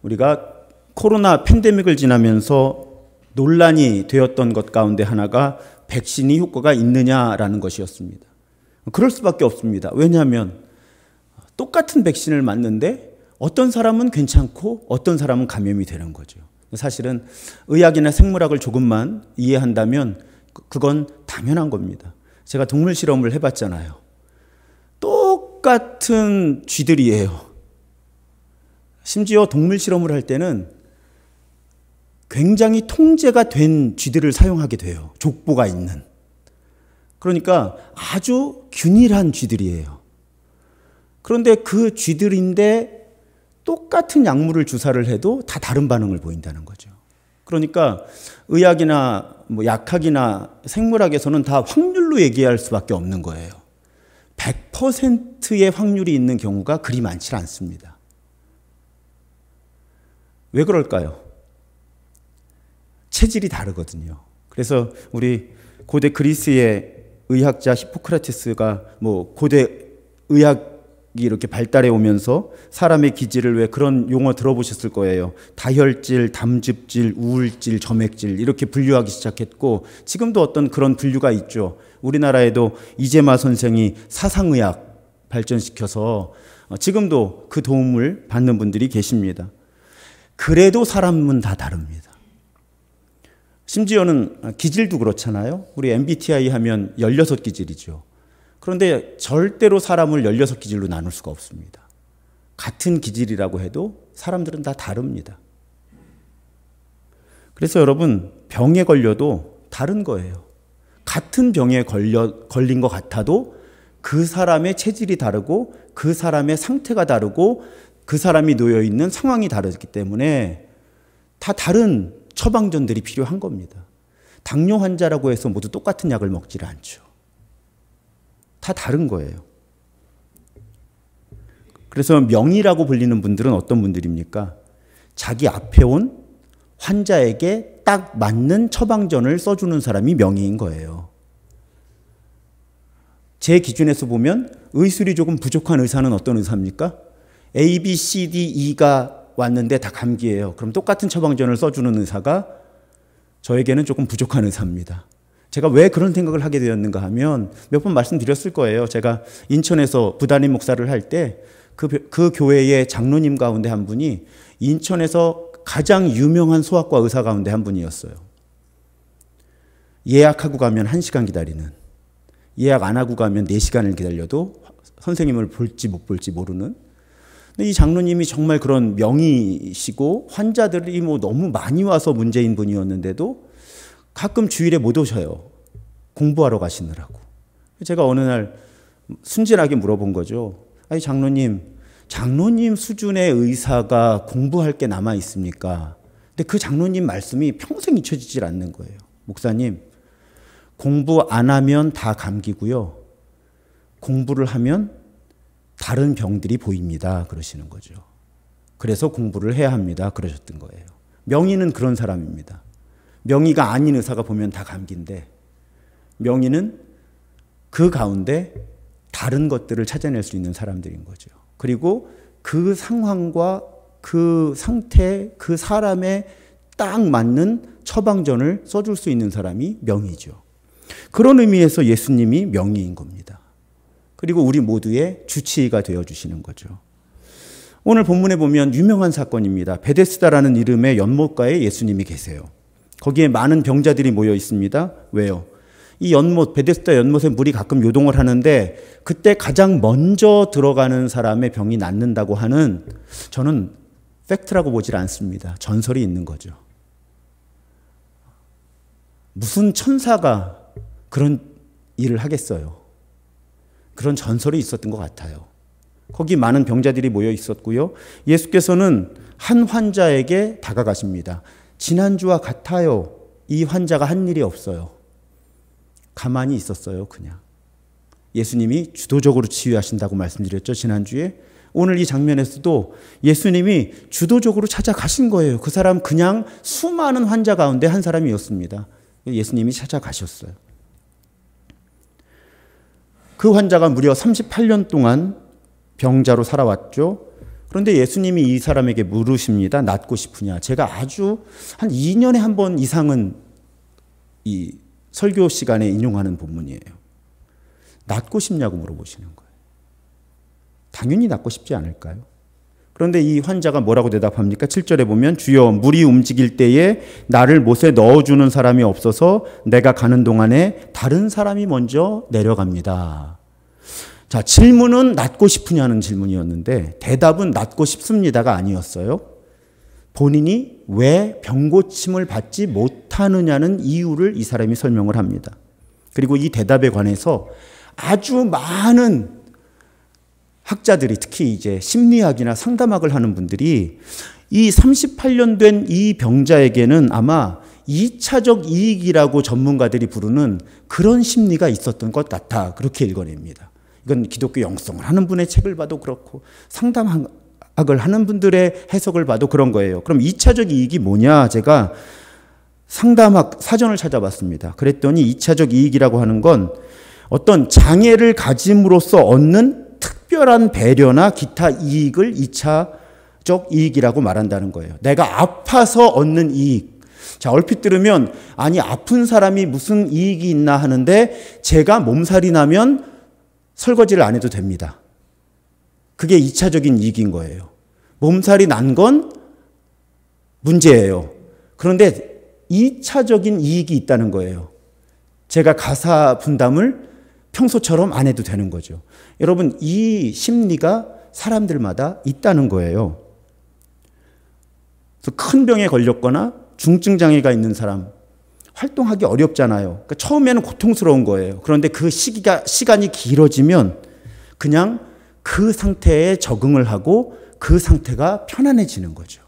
우리가 코로나 팬데믹을 지나면서 논란이 되었던 것 가운데 하나가 백신이 효과가 있느냐라는 것이었습니다. 그럴 수밖에 없습니다. 왜냐하면 똑같은 백신을 맞는데 어떤 사람은 괜찮고 어떤 사람은 감염이 되는 거죠. 사실은 의학이나 생물학을 조금만 이해한다면 그건 당연한 겁니다. 제가 동물 실험을 해봤잖아요. 똑같은 쥐들이에요. 심지어 동물 실험을 할 때는 굉장히 통제가 된 쥐들을 사용하게 돼요. 족보가 있는. 그러니까 아주 균일한 쥐들이에요. 그런데 그 쥐들인데 똑같은 약물을 주사를 해도 다 다른 반응을 보인다는 거죠. 그러니까 의학이나 약학이나 생물학에서는 다 확률로 얘기할 수밖에 없는 거예요. 100%의 확률이 있는 경우가 그리 많지 않습니다. 왜 그럴까요? 체질이 다르거든요. 그래서 우리 고대 그리스의 의학자 히포크라테스가 고대 의학이 이렇게 발달해 오면서 사람의 기질을 왜 그런 용어 들어보셨을 거예요. 다혈질, 담즙질, 우울질, 점액질 이렇게 분류하기 시작했고 지금도 어떤 그런 분류가 있죠. 우리나라에도 이재마 선생이 사상의학 발전시켜서 지금도 그 도움을 받는 분들이 계십니다. 그래도 사람은 다 다릅니다. 심지어는 기질도 그렇잖아요. 우리 MBTI 하면 16기질이죠. 그런데 절대로 사람을 16기질로 나눌 수가 없습니다. 같은 기질이라고 해도 사람들은 다 다릅니다. 그래서 여러분, 병에 걸려도 다른 거예요. 같은 병에 걸린 것 같아도 그 사람의 체질이 다르고 그 사람의 상태가 다르고 그 사람이 놓여 있는 상황이 다르기 때문에 다 다른 처방전들이 필요한 겁니다. 당뇨 환자라고 해서 모두 똑같은 약을 먹지를 않죠. 다 다른 거예요. 그래서 명의라고 불리는 분들은 어떤 분들입니까? 자기 앞에 온 환자에게 딱 맞는 처방전을 써주는 사람이 명의인 거예요. 제 기준에서 보면 의술이 조금 부족한 의사는 어떤 의사입니까? A, B, C, D, E가 왔는데 다 감기예요. 그럼 똑같은 처방전을 써주는 의사가 저에게는 조금 부족한 의사입니다. 제가 왜 그런 생각을 하게 되었는가 하면 몇 번 말씀드렸을 거예요. 제가 인천에서 부담임 목사를 할 때 그 교회의 장로님 가운데 한 분이 인천에서 가장 유명한 소아과 의사 가운데 한 분이었어요. 예약하고 가면 1시간 기다리는, 예약 안 하고 가면 4시간을 기다려도 선생님을 볼지 못 볼지 모르는. 근데 이 장로님이 정말 그런 명의시고 환자들이 너무 많이 와서 문제인 분이었는데도 가끔 주일에 못 오셔요. 공부하러 가시느라고. 제가 어느 날 순진하게 물어본 거죠. 아니 장로님 수준의 의사가 공부할 게 남아 있습니까? 근데 그 장로님 말씀이 평생 잊혀지질 않는 거예요. 목사님, 공부 안 하면 다 감기고요. 공부를 하면 다른 병들이 보입니다. 그러시는 거죠. 그래서 공부를 해야 합니다. 그러셨던 거예요. 명의는 그런 사람입니다. 명의가 아닌 의사가 보면 다 감기인데 명의는 그 가운데 다른 것들을 찾아낼 수 있는 사람들인 거죠. 그리고 그 상황과 그 상태, 그 사람에 딱 맞는 처방전을 써줄 수 있는 사람이 명의죠. 그런 의미에서 예수님이 명의인 겁니다. 그리고 우리 모두의 주치의가 되어주시는 거죠. 오늘 본문에 보면 유명한 사건입니다. 베데스다라는 이름의 연못가에 예수님이 계세요. 거기에 많은 병자들이 모여 있습니다. 왜요? 이 연못, 베데스다 연못에 물이 가끔 요동을 하는데 그때 가장 먼저 들어가는 사람의 병이 낫는다고 하는, 저는 팩트라고 보질 않습니다. 전설이 있는 거죠. 무슨 천사가 그런 일을 하겠어요. 그런 전설이 있었던 것 같아요. 거기 많은 병자들이 모여 있었고요. 예수께서는 한 환자에게 다가가십니다. 지난주와 같아요. 이 환자가 한 일이 없어요. 가만히 있었어요, 그냥. 예수님이 주도적으로 치유하신다고 말씀드렸죠, 지난주에. 오늘 이 장면에서도 예수님이 주도적으로 찾아가신 거예요. 그 사람 그냥 수많은 환자 가운데 한 사람이었습니다. 예수님이 찾아가셨어요. 그 환자가 무려 38년 동안 병자로 살아왔죠. 그런데 예수님이 이 사람에게 물으십니다. 낫고 싶으냐? 제가 아주 한 2년에 한 번 이상은 이 설교 시간에 인용하는 본문이에요. 낫고 싶냐고 물어보시는 거예요. 당연히 낫고 싶지 않을까요? 그런데 이 환자가 뭐라고 대답합니까? 7절에 보면 주여 물이 움직일 때에 나를 못에 넣어주는 사람이 없어서 내가 가는 동안에 다른 사람이 먼저 내려갑니다. 자, 질문은 낫고 싶으냐는 질문이었는데 대답은 낫고 싶습니다가 아니었어요. 본인이 왜 병고침을 받지 못하느냐는 이유를 이 사람이 설명을 합니다. 그리고 이 대답에 관해서 아주 많은 학자들이, 특히 이제 심리학이나 상담학을 하는 분들이 이 38년 된 이 병자에게는 아마 2차적 이익이라고 전문가들이 부르는 그런 심리가 있었던 것 같아, 그렇게 읽어냅니다. 이건 기독교 영성을 하는 분의 책을 봐도 그렇고 상담학을 하는 분들의 해석을 봐도 그런 거예요. 그럼 2차적 이익이 뭐냐? 제가 상담학 사전을 찾아봤습니다. 그랬더니 2차적 이익이라고 하는 건 어떤 장애를 가짐으로써 얻는 특별한 배려나 기타 이익을 2차적 이익이라고 말한다는 거예요. 내가 아파서 얻는 이익. 자, 얼핏 들으면 아니 아픈 사람이 무슨 이익이 있나 하는데 제가 몸살이 나면 설거지를 안 해도 됩니다. 그게 2차적인 이익인 거예요. 몸살이 난 건 문제예요. 그런데 2차적인 이익이 있다는 거예요. 제가 가사 분담을 평소처럼 안 해도 되는 거죠. 여러분, 이 심리가 사람들마다 있다는 거예요. 그래서 큰 병에 걸렸거나 중증 장애가 있는 사람, 활동하기 어렵잖아요. 그러니까 처음에는 고통스러운 거예요. 그런데 그 시간이 길어지면 그냥 그 상태에 적응을 하고 그 상태가 편안해지는 거죠.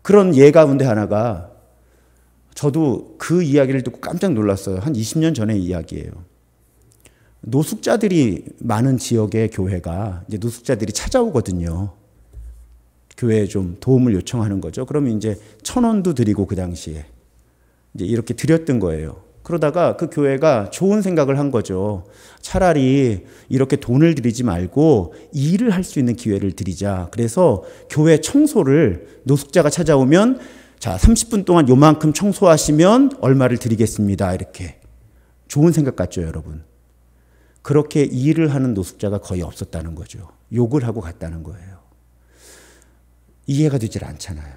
그런 예 가운데 하나가, 저도 그 이야기를 듣고 깜짝 놀랐어요. 한 20년 전의 이야기예요. 노숙자들이 많은 지역의 교회가 이제 노숙자들이 찾아오거든요. 교회에 좀 도움을 요청하는 거죠. 그러면 이제 1,000원도 드리고 그 당시에 이제 이렇게 드렸던 거예요. 그러다가 그 교회가 좋은 생각을 한 거죠. 차라리 이렇게 돈을 드리지 말고 일을 할 수 있는 기회를 드리자. 그래서 교회 청소를 노숙자가 찾아오면 자, 30분 동안 요만큼 청소하시면 얼마를 드리겠습니다. 이렇게. 좋은 생각 같죠, 여러분? 그렇게 일을 하는 노숙자가 거의 없었다는 거죠. 욕을 하고 갔다는 거예요. 이해가 되질 않잖아요.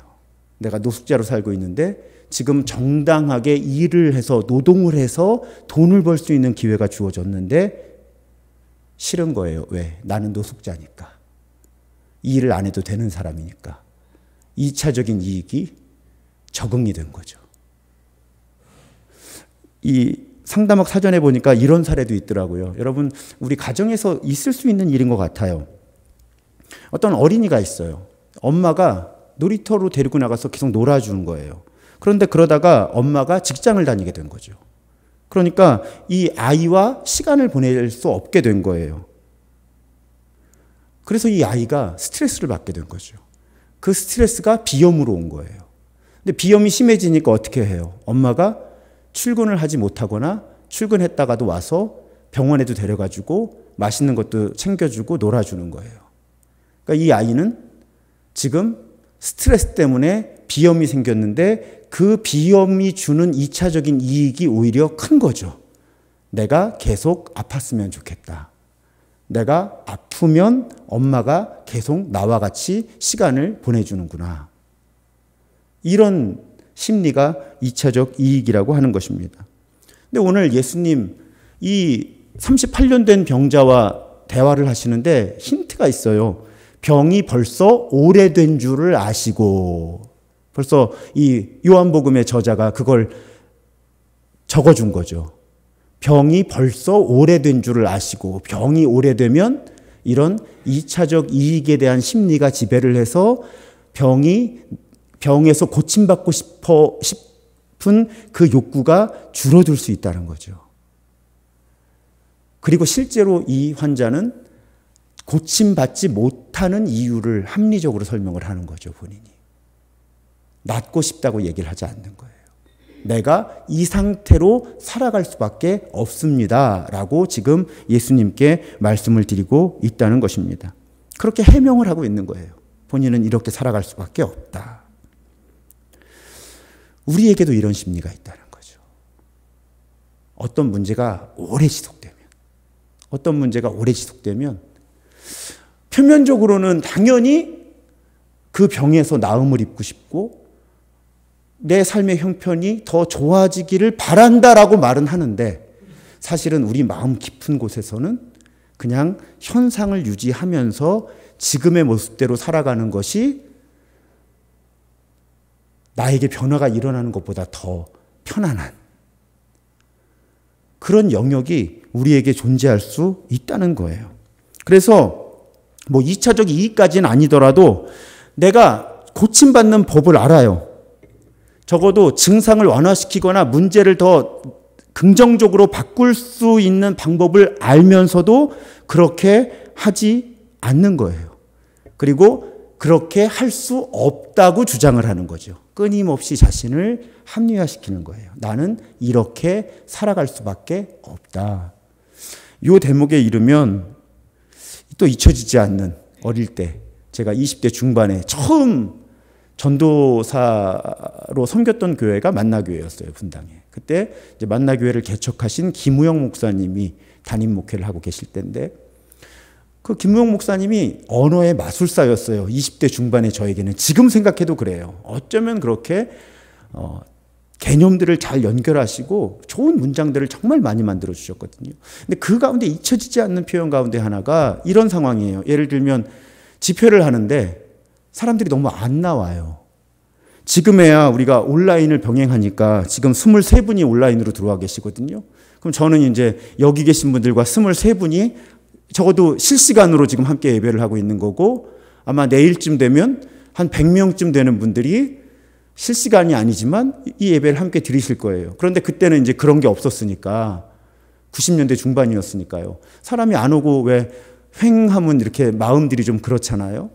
내가 노숙자로 살고 있는데 지금 정당하게 일을 해서 노동을 해서 돈을 벌 수 있는 기회가 주어졌는데 싫은 거예요. 왜? 나는 노숙자니까. 일을 안 해도 되는 사람이니까. 2차적인 이익이 적응이 된 거죠. 이 상담학 사전에 보니까 이런 사례도 있더라고요. 여러분, 우리 가정에서 있을 수 있는 일인 것 같아요. 어떤 어린이가 있어요. 엄마가 놀이터로 데리고 나가서 계속 놀아주는 거예요. 그런데 그러다가 엄마가 직장을 다니게 된 거죠. 그러니까 이 아이와 시간을 보낼 수 없게 된 거예요. 그래서 이 아이가 스트레스를 받게 된 거죠. 그 스트레스가 비염으로 온 거예요. 근데 비염이 심해지니까 어떻게 해요? 엄마가 출근을 하지 못하거나 출근했다가도 와서 병원에도 데려가주고 맛있는 것도 챙겨주고 놀아주는 거예요. 그러니까 이 아이는 지금 스트레스 때문에 비염이 생겼는데 그 비염이 주는 2차적인 이익이 오히려 큰 거죠. 내가 계속 아팠으면 좋겠다. 내가 아프면 엄마가 계속 나와 같이 시간을 보내주는구나. 이런 심리가 2차적 이익이라고 하는 것입니다. 근데 오늘 예수님 이 38년 된 병자와 대화를 하시는데 힌트가 있어요. 병이 벌써 오래된 줄을 아시고, 벌써 이 요한복음의 저자가 그걸 적어준 거죠. 병이 벌써 오래된 줄을 아시고, 병이 오래되면 이런 2차적 이익에 대한 심리가 지배를 해서 병에서 고침받고 싶은 그 욕구가 줄어들 수 있다는 거죠. 그리고 실제로 이 환자는 고침받지 못하는 이유를 합리적으로 설명을 하는 거죠, 본인이. 낫고 싶다고 얘기를 하지 않는 거예요. 내가 이 상태로 살아갈 수밖에 없습니다. 라고 지금 예수님께 말씀을 드리고 있다는 것입니다. 그렇게 해명을 하고 있는 거예요. 본인은 이렇게 살아갈 수밖에 없다. 우리에게도 이런 심리가 있다는 거죠. 어떤 문제가 오래 지속되면 표면적으로는 당연히 그 병에서 나음을 입고 싶고 내 삶의 형편이 더 좋아지기를 바란다라고 말은 하는데 사실은 우리 마음 깊은 곳에서는 그냥 현상을 유지하면서 지금의 모습대로 살아가는 것이 나에게 변화가 일어나는 것보다 더 편안한 그런 영역이 우리에게 존재할 수 있다는 거예요. 그래서 뭐 2차적 이익까지는 아니더라도 내가 고침받는 법을 알아요. 적어도 증상을 완화시키거나 문제를 더 긍정적으로 바꿀 수 있는 방법을 알면서도 그렇게 하지 않는 거예요. 그리고 그렇게 할 수 없다고 주장을 하는 거죠. 끊임없이 자신을 합리화시키는 거예요. 나는 이렇게 살아갈 수밖에 없다. 이 대목에 이르면 또 잊혀지지 않는 어릴 때 제가 20대 중반에 처음 전도사로 섬겼던 교회가 만나교회였어요. 분당에. 그때 이제 만나교회를 개척하신 김우영 목사님이 담임 목회를 하고 계실 때인데 그 김우영 목사님이 언어의 마술사였어요. 20대 중반의 저에게는. 지금 생각해도 그래요. 어쩌면 그렇게 개념들을 잘 연결하시고 좋은 문장들을 정말 많이 만들어 주셨거든요. 근데 그 가운데 잊혀지지 않는 표현 가운데 하나가 이런 상황이에요. 예를 들면 집회를 하는데 사람들이 너무 안 나와요. 지금에야 우리가 온라인을 병행하니까 지금 23분이 온라인으로 들어와 계시거든요. 그럼 저는 이제 여기 계신 분들과 23분이 적어도 실시간으로 지금 함께 예배를 하고 있는 거고 아마 내일쯤 되면 한 100명쯤 되는 분들이 실시간이 아니지만 이 예배를 함께 드리실 거예요. 그런데 그때는 이제 그런 게 없었으니까 90년대 중반이었으니까요. 사람이 안 오고 왜 횡하면 이렇게 마음들이 좀 그렇잖아요.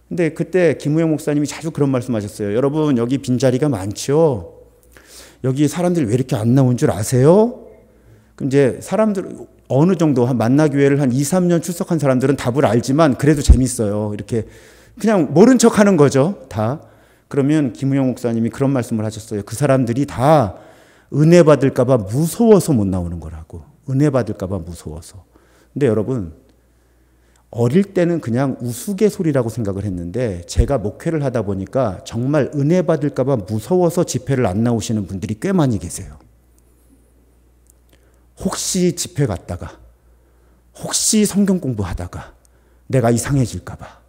근데 그때 김우영 목사님이 자주 그런 말씀하셨어요. 여러분 여기 빈자리가 많죠. 여기 사람들이 왜 이렇게 안 나온 줄 아세요? 그럼 이제 사람들 어느 정도 한 만나교회를 한 2, 3년 출석한 사람들은 답을 알지만 그래도 재밌어요. 이렇게 그냥 모른 척 하는 거죠. 다. 그러면 김우영 목사님이 그런 말씀을 하셨어요. 그 사람들이 다 은혜 받을까 봐 무서워서 못 나오는 거라고. 은혜 받을까 봐 무서워서. 근데 여러분 어릴 때는 그냥 우스갯소리라고 생각을 했는데 제가 목회를 하다 보니까 정말 은혜 받을까 봐 무서워서 집회를 안 나오시는 분들이 꽤 많이 계세요. 혹시 집회 갔다가 혹시 성경 공부하다가 내가 이상해질까 봐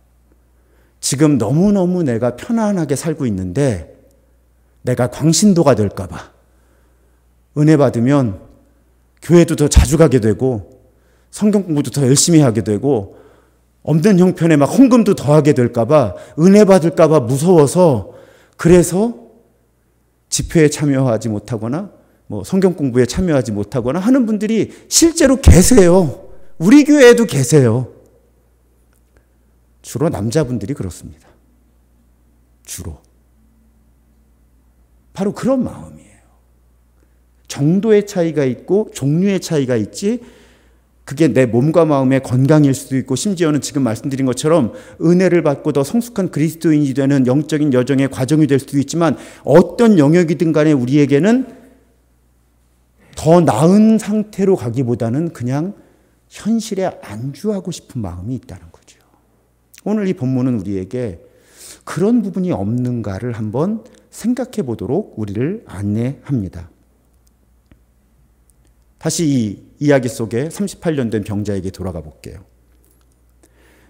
지금 너무너무 내가 편안하게 살고 있는데 내가 광신도가 될까 봐 은혜 받으면 교회도 더 자주 가게 되고 성경 공부도 더 열심히 하게 되고 없는 형편에 막 헌금도 더 하게 될까 봐 은혜 받을까 봐 무서워서 그래서 집회에 참여하지 못하거나 뭐 성경 공부에 참여하지 못하거나 하는 분들이 실제로 계세요. 우리 교회에도 계세요. 주로 남자분들이 그렇습니다. 주로. 바로 그런 마음이에요. 정도의 차이가 있고 종류의 차이가 있지 그게 내 몸과 마음의 건강일 수도 있고 심지어는 지금 말씀드린 것처럼 은혜를 받고 더 성숙한 그리스도인이 되는 영적인 여정의 과정이 될 수도 있지만 어떤 영역이든 간에 우리에게는 더 나은 상태로 가기보다는 그냥 현실에 안주하고 싶은 마음이 있다는 거죠. 오늘 이 본문은 우리에게 그런 부분이 없는가를 한번 생각해 보도록 우리를 안내합니다. 다시 이 이야기 속에 38년 된 병자에게 돌아가 볼게요.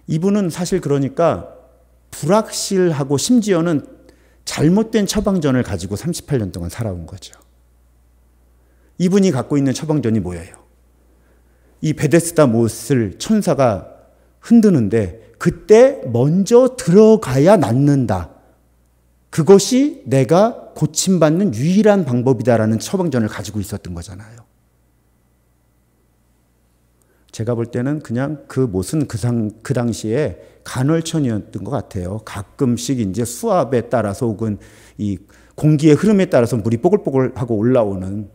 이분은 사실 그러니까 불확실하고 심지어는 잘못된 처방전을 가지고 38년 동안 살아온 거죠. 이분이 갖고 있는 처방전이 뭐예요? 이 베데스다 못을 천사가 흔드는데 그때 먼저 들어가야 낫는다. 그것이 내가 고침받는 유일한 방법이다라는 처방전을 가지고 있었던 거잖아요. 제가 볼 때는 그냥 그 못은 그 당시에 간헐천이었던 것 같아요. 가끔씩 이제 수압에 따라서 혹은 이 공기의 흐름에 따라서 물이 뽀글뽀글하고 올라오는.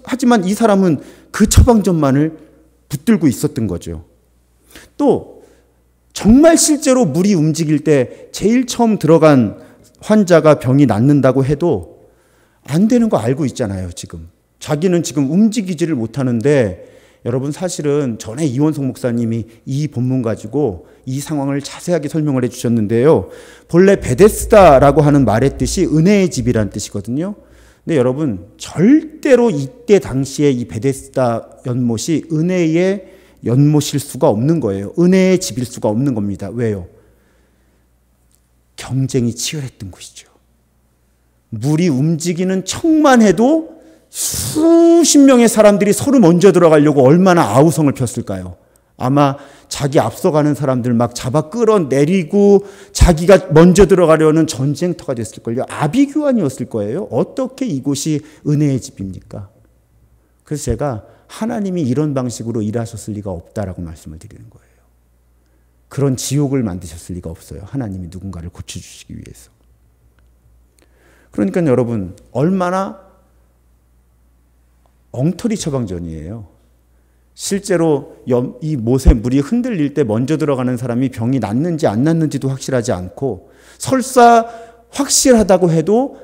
하지만 이 사람은 그 처방전만을 붙들고 있었던 거죠. 또 정말 실제로 물이 움직일 때 제일 처음 들어간 환자가 병이 낫는다고 해도 안 되는 거 알고 있잖아요, 지금. 자기는 지금 움직이지를 못하는데 여러분 사실은 전에 이원석 목사님이 이 본문 가지고 이 상황을 자세하게 설명을 해 주셨는데요. 본래 베데스다라고 하는 말의 뜻이 은혜의 집이라는 뜻이거든요. 근데 여러분 절대로 이때 당시에 이 베데스다 연못이 은혜의 연못일 수가 없는 거예요. 은혜의 집일 수가 없는 겁니다. 왜요? 경쟁이 치열했던 곳이죠. 물이 움직이는 척만 해도 수십 명의 사람들이 서로 먼저 들어가려고 얼마나 아우성을 폈을까요? 아마 자기 앞서가는 사람들 막 잡아 끌어내리고 자기가 먼저 들어가려는 전쟁터가 됐을걸요. 아비규환이었을 거예요. 어떻게 이곳이 은혜의 집입니까? 그래서 제가 하나님이 이런 방식으로 일하셨을 리가 없다라고 말씀을 드리는 거예요. 그런 지옥을 만드셨을 리가 없어요. 하나님이 누군가를 고쳐주시기 위해서. 그러니까 여러분 얼마나 엉터리 처방전이에요. 실제로 이 못에 물이 흔들릴 때 먼저 들어가는 사람이 병이 낫는지 안 낫는지도 확실하지 않고 설사 확실하다고 해도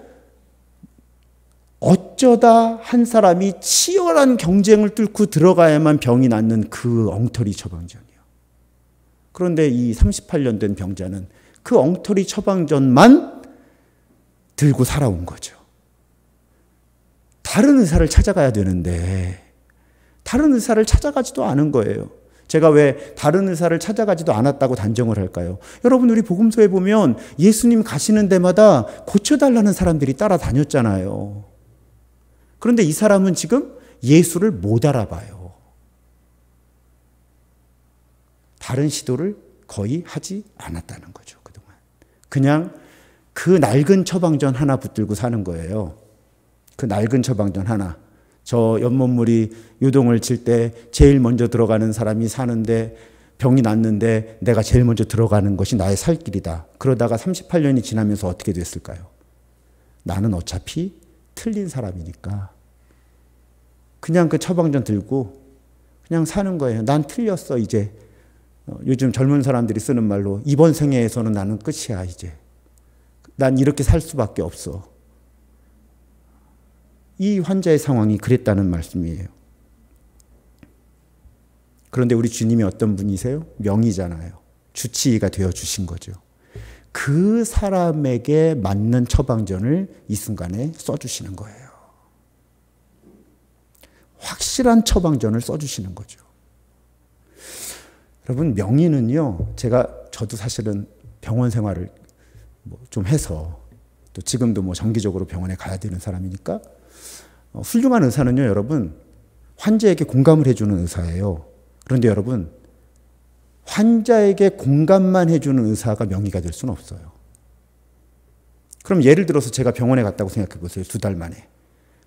어쩌다 한 사람이 치열한 경쟁을 뚫고 들어가야만 병이 낫는 그 엉터리 처방전이요. 그런데 이 38년 된 병자는 그 엉터리 처방전만 들고 살아온 거죠. 다른 의사를 찾아가야 되는데 다른 의사를 찾아가지도 않은 거예요. 제가 왜 다른 의사를 찾아가지도 않았다고 단정을 할까요? 여러분 우리 복음서에 보면 예수님 가시는 데마다 고쳐달라는 사람들이 따라다녔잖아요. 그런데 이 사람은 지금 예수를 못 알아봐요. 다른 시도를 거의 하지 않았다는 거죠. 그동안. 그냥 그 낡은 처방전 하나 붙들고 사는 거예요. 그 낡은 처방전 하나. 저 연못물이 요동을 칠 때 제일 먼저 들어가는 사람이 사는데 병이 났는데 내가 제일 먼저 들어가는 것이 나의 살 길이다. 그러다가 38년이 지나면서 어떻게 됐을까요? 나는 어차피 틀린 사람이니까 그냥 그 처방전 들고 그냥 사는 거예요. 난 틀렸어 이제. 요즘 젊은 사람들이 쓰는 말로 이번 생애에서는 나는 끝이야 이제. 난 이렇게 살 수밖에 없어. 이 환자의 상황이 그랬다는 말씀이에요. 그런데 우리 주님이 어떤 분이세요? 명의잖아요. 주치의가 되어주신 거죠. 그 사람에게 맞는 처방전을 이 순간에 써주시는 거예요. 확실한 처방전을 써주시는 거죠. 여러분 명의는요. 저도 사실은 병원 생활을 좀 해서 또 지금도 정기적으로 병원에 가야 되는 사람이니까 훌륭한 의사는요, 여러분, 환자에게 공감을 해주는 의사예요. 그런데 여러분, 환자에게 공감만 해주는 의사가 명의가 될 수는 없어요. 그럼 예를 들어서 제가 병원에 갔다고 생각해 보세요. 2달 만에.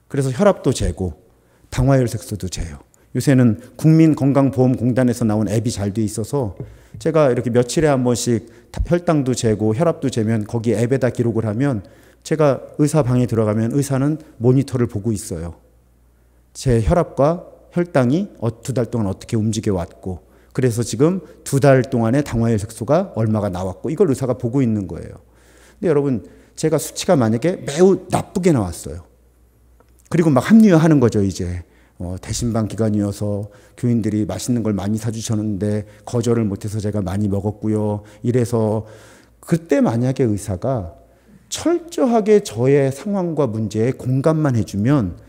그래서 혈압도 재고, 당화혈색소도 재요. 요새는 국민건강보험공단에서 나온 앱이 잘 돼 있어서 제가 이렇게 며칠에 한 번씩 혈당도 재고 혈압도 재면 거기 앱에다 기록을 하면 제가 의사 방에 들어가면 의사는 모니터를 보고 있어요. 제 혈압과 혈당이 2달 동안 어떻게 움직여 왔고 그래서 지금 2달 동안의 당화혈색소가 얼마가 나왔고 이걸 의사가 보고 있는 거예요. 근데 여러분 제가 수치가 만약에 매우 나쁘게 나왔어요. 그리고 막 합리화하는 거죠 이제. 대신방 기간이어서 교인들이 맛있는 걸 많이 사주셨는데 거절을 못해서 제가 많이 먹었고요. 이래서 그때 만약에 의사가 철저하게 저의 상황과 문제에 공감만 해주면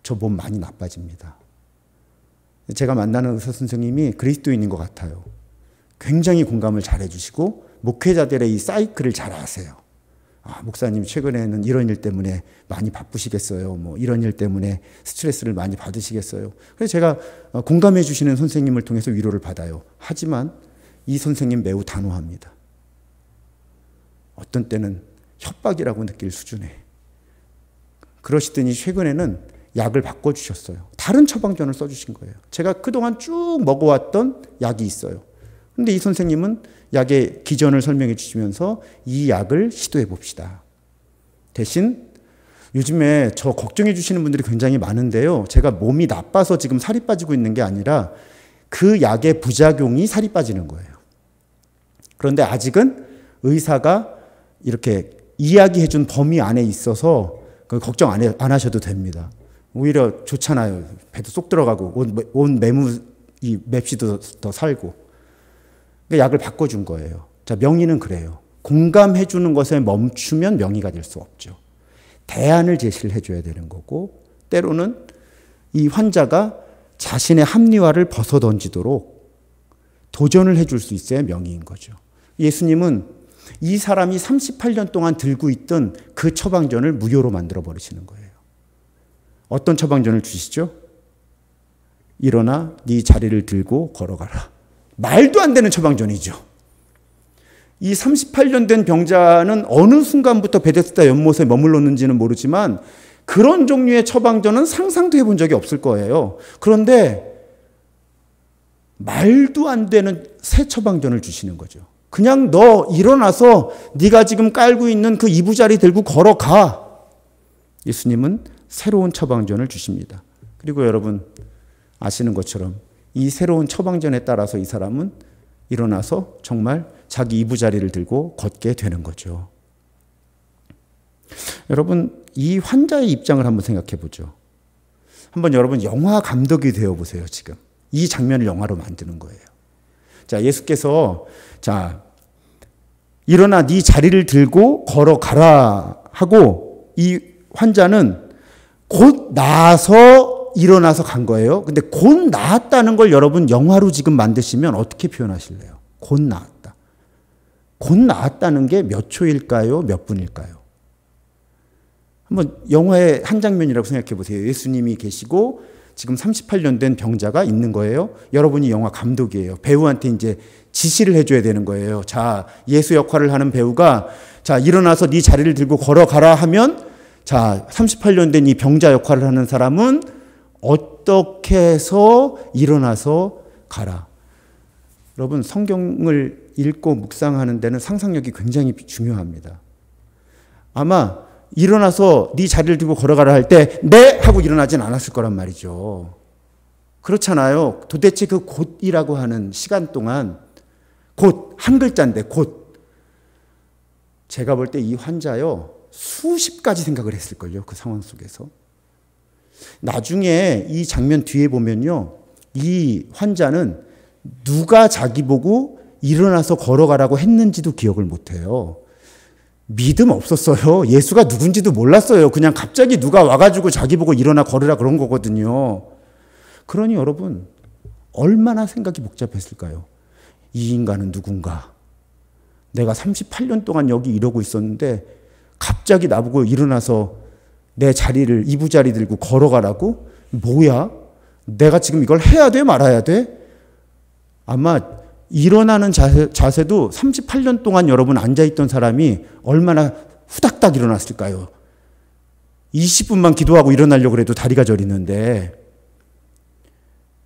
저 몸 많이 나빠집니다. 제가 만나는 의사 선생님이 그리스도인인 것 같아요. 굉장히 공감을 잘 해주시고 목회자들의 이 사이클을 잘 아세요. 목사님 최근에는 이런 일 때문에 많이 바쁘시겠어요. 이런 일 때문에 스트레스를 많이 받으시겠어요. 그래서 제가 공감해 주시는 선생님을 통해서 위로를 받아요. 하지만 이 선생님 매우 단호합니다. 어떤 때는 협박이라고 느낄 수준에. 그러시더니 최근에는 약을 바꿔주셨어요. 다른 처방전을 써주신 거예요. 제가 그동안 쭉 먹어왔던 약이 있어요. 그런데 이 선생님은 약의 기전을 설명해 주시면서 이 약을 시도해 봅시다. 대신 요즘에 저 걱정해 주시는 분들이 굉장히 많은데요. 제가 몸이 나빠서 지금 살이 빠지고 있는 게 아니라 그 약의 부작용이 살이 빠지는 거예요. 그런데 아직은 의사가 이렇게 이야기해 준 범위 안에 있어서 걱정 안 하셔도 됩니다. 오히려 좋잖아요. 배도 쏙 들어가고 온 이 맵시도 더 살고. 그러니까 약을 바꿔준 거예요. 자, 명의는 그래요. 공감해 주는 것에 멈추면 명의가 될 수 없죠. 대안을 제시를 해줘야 되는 거고, 때로는 이 환자가 자신의 합리화를 벗어던지도록 도전을 해줄 수 있어야 명의인 거죠. 예수님은 이 사람이 38년 동안 들고 있던 그 처방전을 무효로 만들어 버리시는 거예요. 어떤 처방전을 주시죠? 일어나 네 자리를 들고 걸어가라. 말도 안 되는 처방전이죠. 이 38년 된 병자는 어느 순간부터 베데스다 연못에 머물렀는지는 모르지만 그런 종류의 처방전은 상상도 해본 적이 없을 거예요. 그런데 말도 안 되는 새 처방전을 주시는 거죠. 그냥 너 일어나서 네가 지금 깔고 있는 그 이부자리 들고 걸어가. 예수님은 새로운 처방전을 주십니다. 그리고 여러분 아시는 것처럼 이 새로운 처방전에 따라서 이 사람은 일어나서 정말 자기 이부자리를 들고 걷게 되는 거죠. 여러분, 이 환자의 입장을 한번 생각해 보죠. 한번 여러분 영화 감독이 되어 보세요, 지금. 이 장면을 영화로 만드는 거예요. 자, 예수께서 자, 일어나 네 자리를 들고 걸어가라 하고 이 환자는 곧 나아서 일어나서 간 거예요. 근데 곧 나았다는 걸 여러분 영화로 지금 만드시면 어떻게 표현하실래요? 곧 나았다. 곧 나았다는 게 몇 초일까요? 몇 분일까요? 한번 영화의 한 장면이라고 생각해 보세요. 예수님이 계시고 지금 38년 된 병자가 있는 거예요. 여러분이 영화 감독이에요. 배우한테 이제 지시를 해줘야 되는 거예요. 자, 예수 역할을 하는 배우가 자, 일어나서 네 자리를 들고 걸어가라 하면 자, 38년 된 이 병자 역할을 하는 사람은 어떻게 해서 일어나서 가라. 여러분, 성경을 읽고 묵상하는 데는 상상력이 굉장히 중요합니다. 아마 일어나서 네 자리를 들고 걸어가라 할 때 네! 하고 일어나진 않았을 거란 말이죠. 그렇잖아요. 도대체 그 곧이라고 하는 시간 동안 곧, 한 글자인데 곧. 제가 볼 때 이 환자요, 수십 가지 생각을 했을걸요. 그 상황 속에서. 나중에 이 장면 뒤에 보면요. 이 환자는 누가 자기 보고 일어나서 걸어가라고 했는지도 기억을 못해요. 믿음 없었어요. 예수가 누군지도 몰랐어요. 그냥 갑자기 누가 와가지고 자기 보고 일어나 걸으라 그런 거거든요. 그러니 여러분, 얼마나 생각이 복잡했을까요? 이 인간은 누군가? 내가 38년 동안 여기 이러고 있었는데 갑자기 나보고 일어나서 내 자리를 이부자리 들고 걸어가라고? 뭐야? 내가 지금 이걸 해야 돼? 말아야 돼? 아마 일어나는 자세도 38년 동안 여러분 앉아있던 사람이 얼마나 후닥닥 일어났을까요? 20분만 기도하고 일어나려고 해도 다리가 저리는데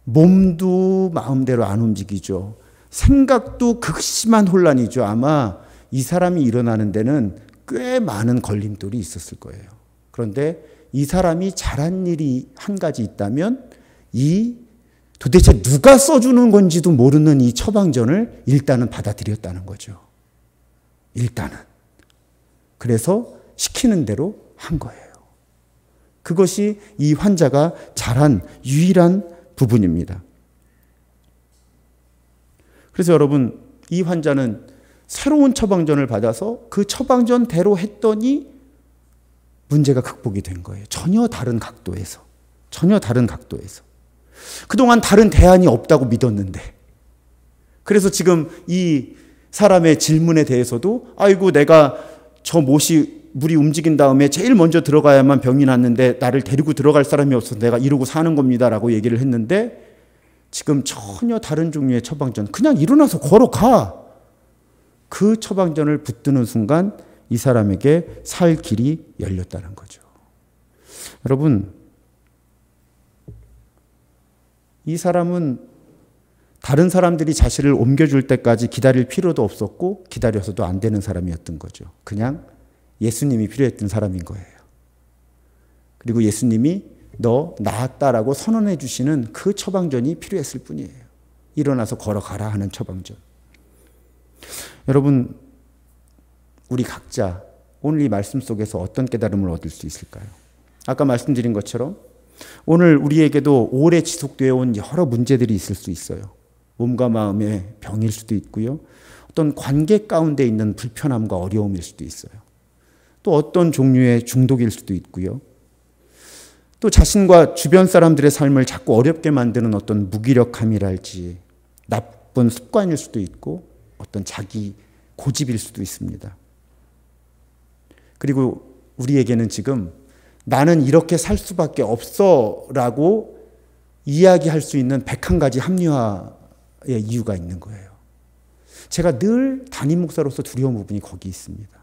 몸도 마음대로 안 움직이죠. 생각도 극심한 혼란이죠. 아마 이 사람이 일어나는 데는 꽤 많은 걸림돌이 있었을 거예요. 그런데 이 사람이 잘한 일이 한 가지 있다면 도대체 누가 써주는 건지도 모르는 이 처방전을 일단은 받아들였다는 거죠. 일단은. 그래서 시키는 대로 한 거예요. 그것이 이 환자가 잘한 유일한 부분입니다. 그래서 여러분, 이 환자는 새로운 처방전을 받아서 그 처방전대로 했더니 문제가 극복이 된 거예요. 전혀 다른 각도에서. 그동안 다른 대안이 없다고 믿었는데. 그래서 지금 이 사람의 질문에 대해서도 아이고 내가 저 물이 움직인 다음에 제일 먼저 들어가야만 병이 낫는데 나를 데리고 들어갈 사람이 없어서 내가 이러고 사는 겁니다라고 얘기를 했는데 지금 전혀 다른 종류의 처방전, 그냥 일어나서 걸어가. 그 처방전을 붙드는 순간 이 사람에게 살 길이 열렸다는 거죠. 여러분, 이 사람은 다른 사람들이 자신을 옮겨줄 때까지 기다릴 필요도 없었고 기다려서도 안 되는 사람이었던 거죠. 그냥 예수님이 필요했던 사람인 거예요. 그리고 예수님이 너 나았다라고 선언해 주시는 그 처방전이 필요했을 뿐이에요. 일어나서 걸어가라 하는 처방전. 여러분, 우리 각자 오늘 이 말씀 속에서 어떤 깨달음을 얻을 수 있을까요? 아까 말씀드린 것처럼 오늘 우리에게도 오래 지속되어 온 여러 문제들이 있을 수 있어요. 몸과 마음의 병일 수도 있고요. 어떤 관계 가운데 있는 불편함과 어려움일 수도 있어요. 또 어떤 종류의 중독일 수도 있고요. 또 자신과 주변 사람들의 삶을 자꾸 어렵게 만드는 어떤 무기력함이랄지 나쁜 습관일 수도 있고 어떤 자기 고집일 수도 있습니다. 그리고 우리에게는 지금 나는 이렇게 살 수밖에 없어 라고 이야기할 수 있는 101가지 합리화의 이유가 있는 거예요. 제가 늘 담임 목사로서 두려운 부분이 거기 있습니다.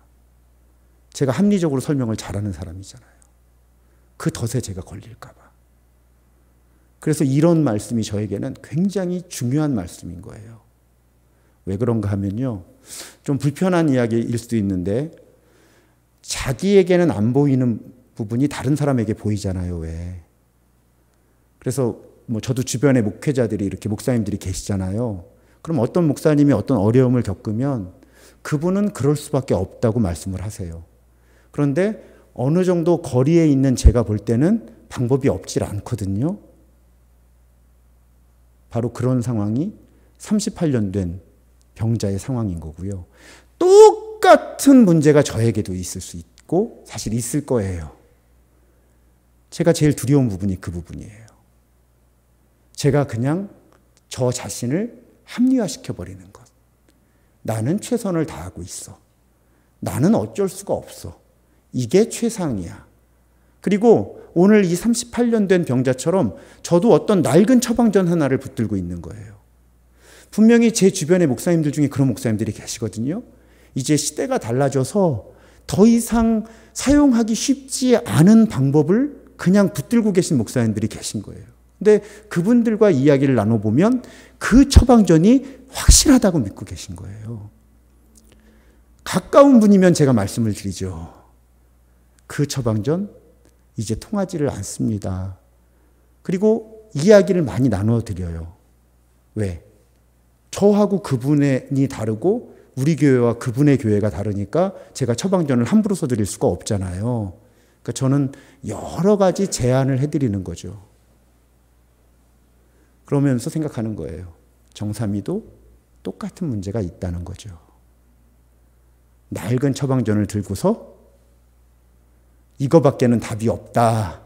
제가 합리적으로 설명을 잘하는 사람이잖아요. 그 덫에 제가 걸릴까 봐. 그래서 이런 말씀이 저에게는 굉장히 중요한 말씀인 거예요. 왜 그런가 하면요. 좀 불편한 이야기일 수도 있는데 자기에게는 안 보이는 부분이 다른 사람에게 보이잖아요. 왜? 그래서 저도 주변에 목회자들이 이렇게 목사님들이 계시잖아요. 그럼 어떤 목사님이 어떤 어려움을 겪으면 그분은 그럴 수밖에 없다고 말씀을 하세요. 그런데 어느 정도 거리에 있는 제가 볼 때는 방법이 없질 않거든요. 바로 그런 상황이 38년 된 병자의 상황인 거고요. 똑같은 문제가 저에게도 있을 수 있고 사실 있을 거예요. 제가 제일 두려운 부분이 그 부분이에요. 제가 그냥 저 자신을 합리화시켜버리는 것. 나는 최선을 다하고 있어. 나는 어쩔 수가 없어. 이게 최상이야. 그리고 오늘 이 38년 된 병자처럼 저도 어떤 낡은 처방전 하나를 붙들고 있는 거예요. 분명히 제 주변의 목사님들 중에 그런 목사님들이 계시거든요. 이제 시대가 달라져서 더 이상 사용하기 쉽지 않은 방법을 그냥 붙들고 계신 목사님들이 계신 거예요. 근데 그분들과 이야기를 나눠보면 그 처방전이 확실하다고 믿고 계신 거예요. 가까운 분이면 제가 말씀을 드리죠. 그 처방전 이제 통하지를 않습니다. 그리고 이야기를 많이 나눠드려요. 왜? 저하고 그분이 다르고 우리 교회와 그분의 교회가 다르니까 제가 처방전을 함부로 써드릴 수가 없잖아요. 그러니까 저는 여러 가지 제안을 해드리는 거죠. 그러면서 생각하는 거예요. 정삼이도 똑같은 문제가 있다는 거죠. 낡은 처방전을 들고서 이거밖에는 답이 없다.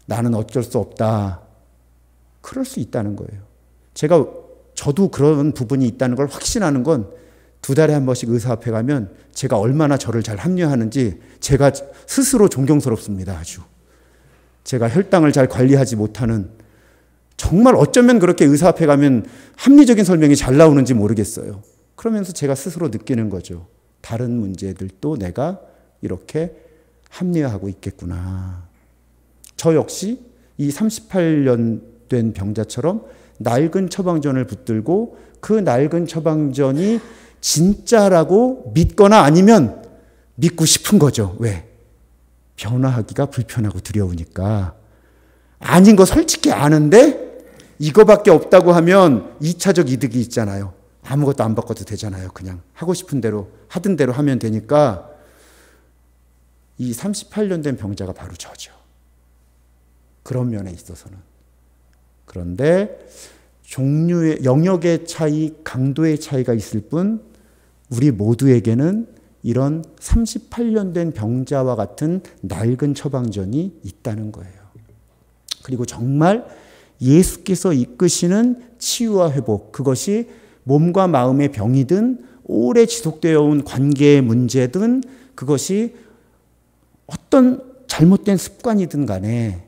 나는 어쩔 수 없다. 그럴 수 있다는 거예요. 저도 그런 부분이 있다는 걸 확신하는 건 2달에 한 번씩 의사 앞에 가면 제가 얼마나 저를 잘 합리화하는지 제가 스스로 존경스럽습니다. 아주. 제가 혈당을 잘 관리하지 못하는 정말 어쩌면 그렇게 의사 앞에 가면 합리적인 설명이 잘 나오는지 모르겠어요. 그러면서 제가 스스로 느끼는 거죠. 다른 문제들도 내가 이렇게 합리화하고 있겠구나. 저 역시 이 38년 된 병자처럼 낡은 처방전을 붙들고 그 낡은 처방전이 진짜라고 믿거나 아니면 믿고 싶은 거죠. 왜? 변화하기가 불편하고 두려우니까. 아닌 거 솔직히 아는데 이거밖에 없다고 하면 2차적 이득이 있잖아요. 아무것도 안 바꿔도 되잖아요. 그냥 하고 싶은 대로 하던 대로 하면 되니까 이 38년 된 병자가 바로 저죠. 그런 면에 있어서는. 그런데 종류의 영역의 차이, 강도의 차이가 있을 뿐 우리 모두에게는 이런 38년 된 병자와 같은 낡은 처방전이 있다는 거예요. 그리고 정말 예수께서 이끄시는 치유와 회복, 그것이 몸과 마음의 병이든 오래 지속되어 온 관계의 문제든 그것이 어떤 잘못된 습관이든 간에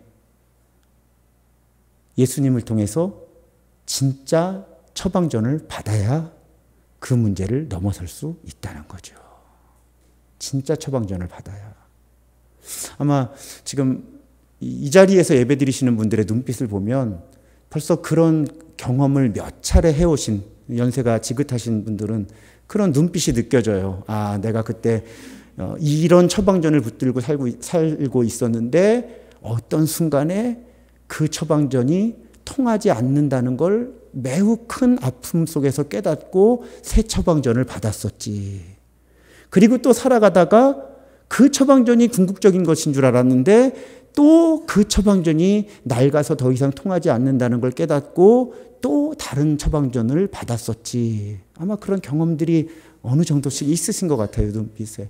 예수님을 통해서 진짜 처방전을 받아야 그 문제를 넘어설 수 있다는 거죠. 진짜 처방전을 받아야. 아마 지금 이 자리에서 예배드리시는 분들의 눈빛을 보면 벌써 그런 경험을 몇 차례 해오신 연세가 지긋하신 분들은 그런 눈빛이 느껴져요. 아, 내가 그때 이런 처방전을 붙들고 살고 있었는데 어떤 순간에 그 처방전이 통하지 않는다는 걸 매우 큰 아픔 속에서 깨닫고 새 처방전을 받았었지. 그리고 또 살아가다가 그 처방전이 궁극적인 것인 줄 알았는데 또 그 처방전이 낡아서 더 이상 통하지 않는다는 걸 깨닫고 또 다른 처방전을 받았었지. 아마 그런 경험들이 어느 정도씩 있으신 것 같아요. 눈빛에.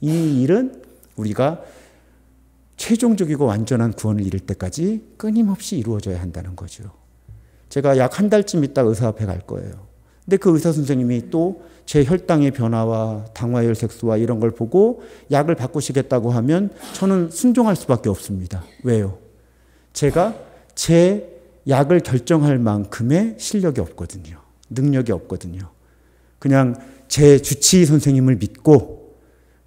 이 일은 우리가 최종적이고 완전한 구원을 이룰 때까지 끊임없이 이루어져야 한다는 거죠. 제가 약 한 달쯤 있다 의사 앞에 갈 거예요. 근데 그 의사 선생님이 또 제 혈당의 변화와 당화혈색소와 이런 걸 보고 약을 바꾸시겠다고 하면 저는 순종할 수밖에 없습니다. 왜요? 제가 제 약을 결정할 만큼의 실력이 없거든요. 능력이 없거든요. 그냥 제 주치의 선생님을 믿고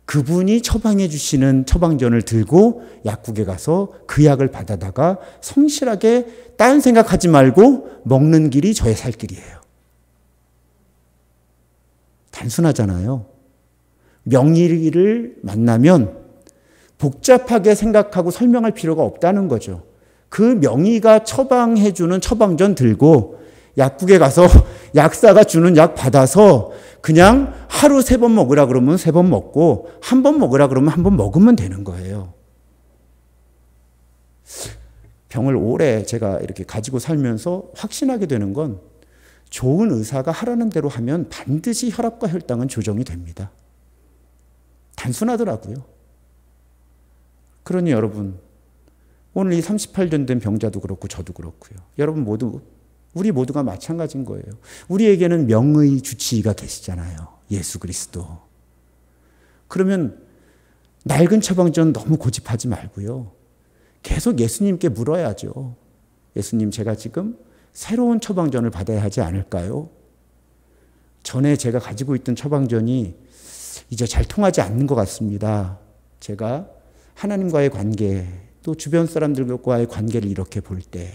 그분이 처방해 주시는 처방전을 들고 약국에 가서 그 약을 받아다가 성실하게 딴 생각하지 말고 먹는 길이 저의 살 길이에요. 단순하잖아요. 명의를 만나면 복잡하게 생각하고 설명할 필요가 없다는 거죠. 그 명의가 처방해 주는 처방전 들고 약국에 가서 약사가 주는 약 받아서 그냥 하루 3번 먹으라 그러면 3번 먹고 한 번 먹으라 그러면 한 번 먹으면 되는 거예요. 병을 오래 제가 이렇게 가지고 살면서 확신하게 되는 건 좋은 의사가 하라는 대로 하면 반드시 혈압과 혈당은 조정이 됩니다. 단순하더라고요. 그러니 여러분, 오늘 이 38년 된 병자도 그렇고 저도 그렇고요. 여러분 모두, 우리 모두가 마찬가지인 거예요. 우리에게는 명의 주치의가 계시잖아요. 예수 그리스도. 그러면 낡은 처방전 너무 고집하지 말고요. 계속 예수님께 물어야죠. 예수님, 제가 지금 새로운 처방전을 받아야 하지 않을까요? 전에 제가 가지고 있던 처방전이 이제 잘 통하지 않는 것 같습니다. 제가 하나님과의 관계, 또 주변 사람들과의 관계를 이렇게 볼 때,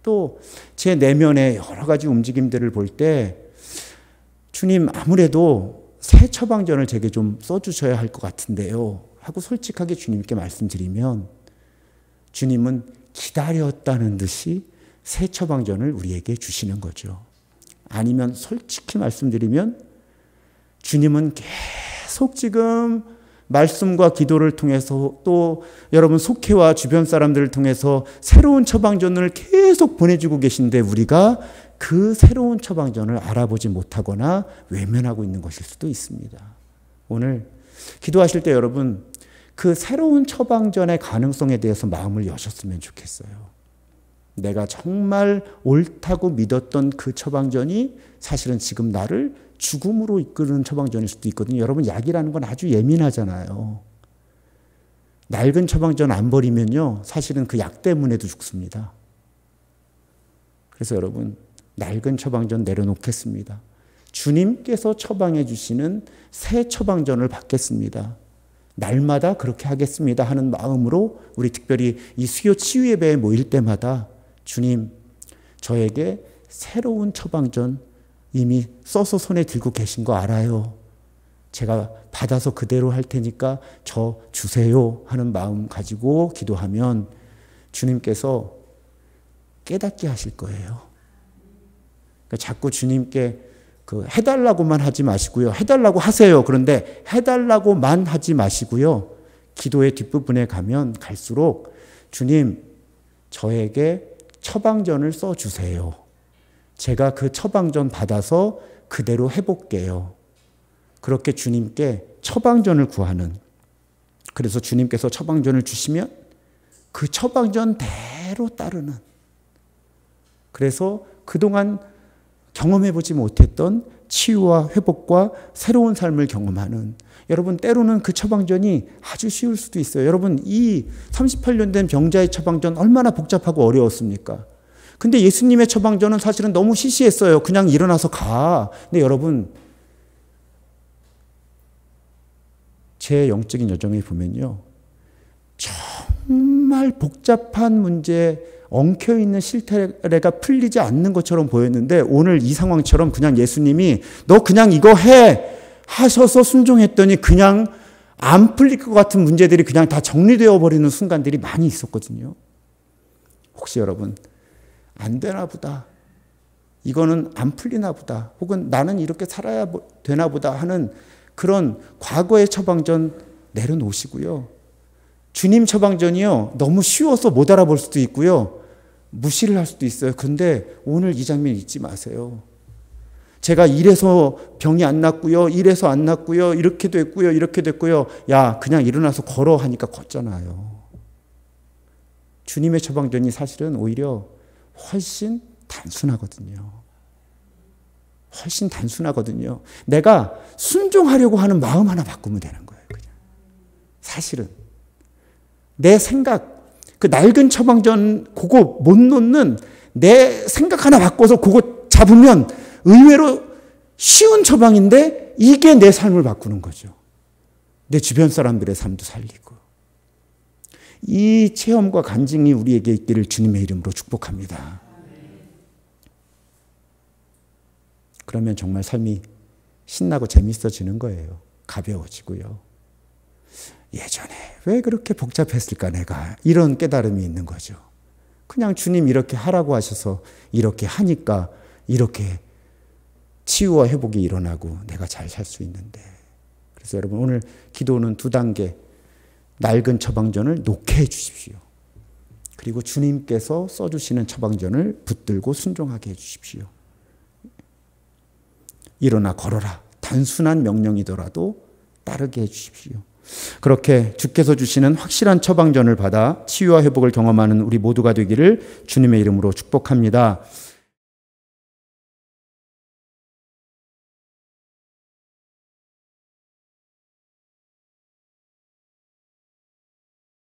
또 제 내면의 여러 가지 움직임들을 볼 때, 주님, 아무래도 새 처방전을 제게 좀 써주셔야 할 것 같은데요. 하고 솔직하게 주님께 말씀드리면, 주님은 기다렸다는 듯이 새 처방전을 우리에게 주시는 거죠. 아니면 솔직히 말씀드리면 주님은 계속 지금 말씀과 기도를 통해서 또 여러분 속회와 주변 사람들을 통해서 새로운 처방전을 계속 보내주고 계신데 우리가 그 새로운 처방전을 알아보지 못하거나 외면하고 있는 것일 수도 있습니다. 오늘 기도하실 때 여러분 그 새로운 처방전의 가능성에 대해서 마음을 여셨으면 좋겠어요. 내가 정말 옳다고 믿었던 그 처방전이 사실은 지금 나를 죽음으로 이끄는 처방전일 수도 있거든요. 여러분 약이라는 건 아주 예민하잖아요. 낡은 처방전 안 버리면요. 사실은 그 약 때문에도 죽습니다. 그래서 여러분 낡은 처방전 내려놓겠습니다. 주님께서 처방해 주시는 새 처방전을 받겠습니다. 날마다 그렇게 하겠습니다 하는 마음으로 우리 특별히 이 수요 치유 예배에 모일 때마다 주님, 저에게 새로운 처방전 이미 써서 손에 들고 계신 거 알아요. 제가 받아서 그대로 할 테니까 저 주세요 하는 마음 가지고 기도하면 주님께서 깨닫게 하실 거예요. 그러니까 자꾸 주님께 해달라고만 하지 마시고요. 해달라고 하세요. 그런데 해달라고만 하지 마시고요. 기도의 뒷부분에 가면 갈수록 주님, 저에게 처방전을 써주세요. 제가 그 처방전 받아서 그대로 해볼게요. 그렇게 주님께 처방전을 구하는, 그래서 주님께서 처방전을 주시면 그 처방전대로 따르는, 그래서 그동안 경험해보지 못했던 치유와 회복과 새로운 삶을 경험하는, 여러분 때로는 그 처방전이 아주 쉬울 수도 있어요. 여러분 이 38년 된 병자의 처방전 얼마나 복잡하고 어려웠습니까? 근데 예수님의 처방전은 사실은 너무 시시했어요. 그냥 일어나서 가. 근데 여러분 제 영적인 여정에 보면요. 정말 복잡한 문제, 엉켜있는 실태가 풀리지 않는 것처럼 보였는데 오늘 이 상황처럼 그냥 예수님이 너 그냥 이거 해 하셔서 순종했더니 그냥 안 풀릴 것 같은 문제들이 그냥 다 정리되어 버리는 순간들이 많이 있었거든요. 혹시 여러분 안 되나 보다 이거는 안 풀리나 보다. 혹은 나는 이렇게 살아야 되나 보다 하는 그런 과거의 처방전 내려놓으시고요. 주님 처방전이요. 너무 쉬워서 못 알아볼 수도 있고요. 무시를 할 수도 있어요. 그런데 오늘 이 장면 잊지 마세요. 제가 이래서 병이 안 낫고요. 이래서 안 낫고요. 이렇게 됐고요. 이렇게 됐고요. 야, 그냥 일어나서 걸어 하니까 걷잖아요. 주님의 처방전이 사실은 오히려 훨씬 단순하거든요. 훨씬 단순하거든요. 내가 순종하려고 하는 마음 하나 바꾸면 되는 거예요. 그냥. 사실은. 내 생각, 그 낡은 처방전 그거 못 놓는 내 생각 하나 바꿔서 그거 잡으면 의외로 쉬운 처방인데 이게 내 삶을 바꾸는 거죠. 내 주변 사람들의 삶도 살리고. 이 체험과 간증이 우리에게 있기를 주님의 이름으로 축복합니다. 그러면 정말 삶이 신나고 재밌어지는 거예요. 가벼워지고요. 예전에 왜 그렇게 복잡했을까 내가 이런 깨달음이 있는 거죠. 그냥 주님 이렇게 하라고 하셔서 이렇게 하니까 이렇게 치유와 회복이 일어나고 내가 잘 살 수 있는데. 그래서 여러분 오늘 기도는 2단계 낡은 처방전을 놓게 해 주십시오. 그리고 주님께서 써주시는 처방전을 붙들고 순종하게 해 주십시오. 일어나 걸어라. 단순한 명령이더라도 따르게 해 주십시오. 그렇게 주께서 주시는 확실한 처방전을 받아 치유와 회복을 경험하는 우리 모두가 되기를 주님의 이름으로 축복합니다.